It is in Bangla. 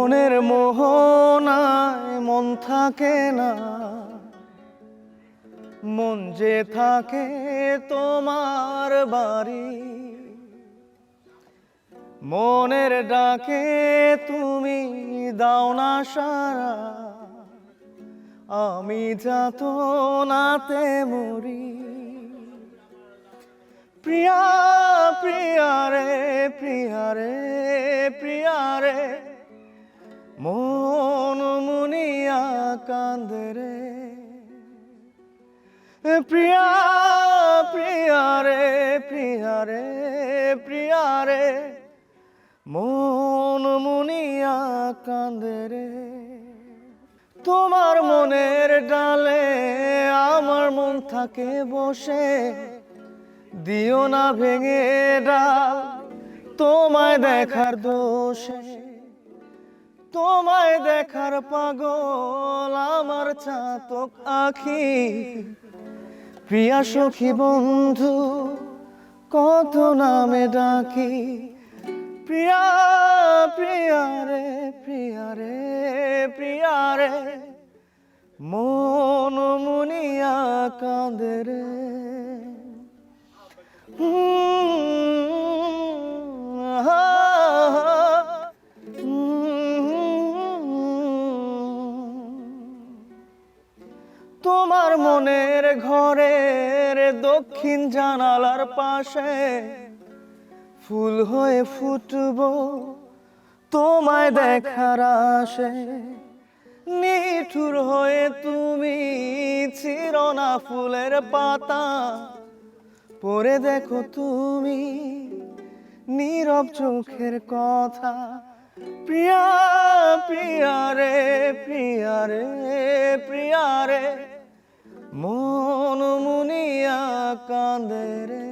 মনের মোহনায় মন থাকে না, মন যে থাকে তোমার বাড়ি। মনের ডাকে তুমি দাও না সারা, আমি যাতনাতে মরি। প্রিয়া প্রিয়া রে, প্রিয়া রে, প্রিয়া রে, মন মুনিয়া কান্দে রে। প্রিয়া প্রিয়া রে, প্রিয়া রে, প্রিয়া রে, মন মুনিয়া কান্দে রে। তোমার মনের ডালে আমার মন থাকে বসে, দিও না ভেঙে ডাল তোমায় দেখার দোষে। তোমায় দেখার পাগল আমার চাতক আখি। প্রিয়া সখী বন্ধু কত নামে ডাকি। প্রিয়া প্রিয়া রে, প্রিয়া রে, প্রিয়া রে, মন মুনিয়া কাঁদে রে। তোমার মনের ঘরের দক্ষিণ জানালার পাশে ফুল হয়ে ফুটবো তোমায় দেখার আশে। নিঠুর হয়ে তুমি চিরনা ফুলের পাতা, পড়ে দেখো তুমি নীরব চোখের কথা। প্রিয়া প্রিয়া রে, প্রিয়া রে, প্রিয়া রে, মন মুনিয়া কাঁদে রে।